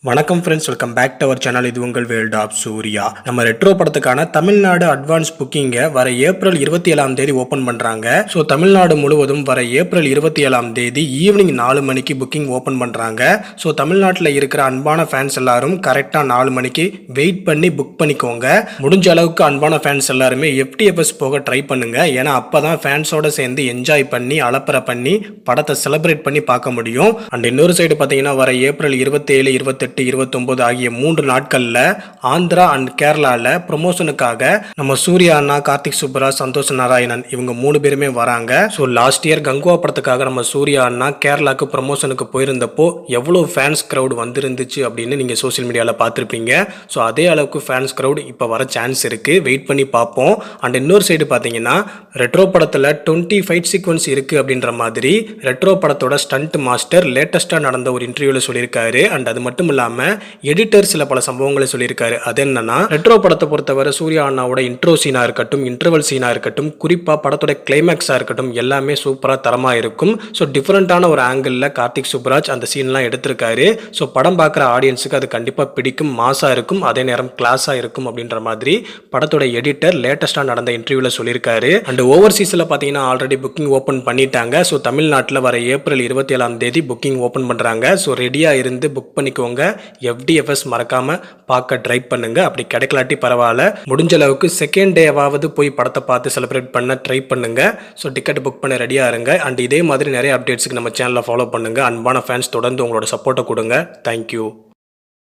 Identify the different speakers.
Speaker 1: வணக்கம் friends, welcome back to our channel. இது உங்கள் வேர்ல்ட் ஆஃப் சூர்யா. நம்ம ரெட்ரோ படத்துக்கான தமிழ்நாடு அட்வான்ஸ் புக்கிங்கை வர ஏப்ரல் 27 ஓப்பன் பண்ணுறாங்க. ஸோ தமிழ்நாடு முழுவதும் வர ஏப்ரல் 27 ஈவினிங் 4 மணிக்கு புக்கிங் ஓப்பன் பண்ணுறாங்க. ஸோ தமிழ்நாட்டில் இருக்கிற அன்பான ஃபேன்ஸ் எல்லாரும் கரெக்டாக 4 மணிக்கு வெயிட் பண்ணி புக் பண்ணிக்கோங்க. முடிஞ்ச அளவுக்கு அன்பான ஃபேன்ஸ் எல்லாருமே FTFS போக ட்ரை பண்ணுங்க. ஏன்னா அப்போ தான் ஃபேன்ஸோட சேர்ந்து என்ஜாய் பண்ணி அலப்பறை பண்ணி படத்தை செலிப்ரேட் பண்ணி பார்க்க முடியும். அண்ட் இன்னொரு சைடு பார்த்தீங்கன்னா வர ஏப்ரல் 27, 28, 29 ஆகிய 3 நாட்கள்ல ஆந்திரா அண்ட் கேரளால ப்ரொமோஷனுக்காக நம்ம சூர்யா அண்ணா, கார்த்திக் சுப்பராஜ், சந்தோஷ் நாராயணன் இவங்க 3 பேருமே வராங்க. ஸோ லாஸ்ட் இயர் கங்குவா படத்துக்காக நம்ம சூர்யா அண்ணா கேரளாக்கு ப்ரொமோஷனுக்கு போயிருந்தப்போ எவ்வளோ ஃபேன்ஸ் க்ரௌட் வந்துருந்துச்சு அப்படின்னு நீங்கள் சோசியல் மீடியாவில் பார்த்துருப்பீங்க. ஸோ அதே அளவுக்கு ஃபேன்ஸ் க்ரௌட் இப்போ வர சான்ஸ் இருக்குது. வெயிட் பண்ணி பார்ப்போம். அண்ட் இன்னொரு சைடு பார்த்தீங்கன்னா ரெட்ரோ படத்தில் 20 ஃபைட் சீக்வன்ஸ் இருக்குது அப்படின்ற மாதிரி ரெட்ரோ படத்தோட ஸ்டண்ட் மாஸ்டர் லேட்டஸ்ட்டாக நடந்த ஒரு இன்டர்வியூவில் சொல்லியிருக்காரு. அண்ட் அது மட்டும் இல்லாமல் எடிட்டர் சில பல சம்பவங்களை சொல்லியிருக்காரு. அது என்னன்னா, ரெட்ரோ படத்தை பொறுத்தவரை சூர்யா அண்ணாவோட இன்ட்ரோ சீனா இருக்கட்டும், இன்டர்வல் சீனா இருக்கட்டும், குறிப்பாக படத்தோட கிளைமேக்ஸா இருக்கட்டும், எல்லாமே சூப்பராக தரமாக இருக்கும். ஸோ டிஃப்ரெண்டான ஒரு ஆங்கிளில் கார்த்திக் சுப்பராஜ் அந்த சீன்லாம் எடுத்திருக்காரு. ஸோ படம் பார்க்குற ஆடியன்ஸுக்கு அது கண்டிப்பாக பிடிக்கும், மாசாக இருக்கும், அதே நேரம் கிளாஸாக இருக்கும் அப்படின்ற மாதிரி படத்தோட எடிட்டர் லேட்டஸ்ட்டாக நடந்த இன்டர்வியூவில் சொல்லியிருக்காரு. அண்ட் ஓவர்சீஸில் பார்த்தீங்கன்னா ஆல்ரெடி புக்கிங் ஓப்பன் பண்ணிட்டாங்க. ஸோ தமிழ்நாட்டில் வர ஏப்ரல் 27 புக்கிங் ஓப்பன் பண்ணுறாங்க. ஸோ ரெடியாக இருந்து புக் பண்ணிக்கோங்க. FTFS மறக்காம பார்க்க ட்ரை பண்ணுங்க. அப்படி கிடைக்கலாட்டி பரவாயில்ல, முடிஞ்ச அளவுக்கு செகண்ட் டேவாவது போய் படத்தை பார்த்து செலிப்ரேட் பண்ண ட்ரை பண்ணுங்க. ஸோ டிக்கெட் புக் பண்ண ரெடியாக இருங்க. அண்ட் இதே மாதிரி நிறைய அப்டேட்ஸுக்கு நம்ம சேனலை ஃபாலோ பண்ணுங்க. அன்பான ஃபேன்ஸ் தொடர்ந்து உங்களோட சப்போர்ட்டை கொடுங்க. தேங்க்யூ.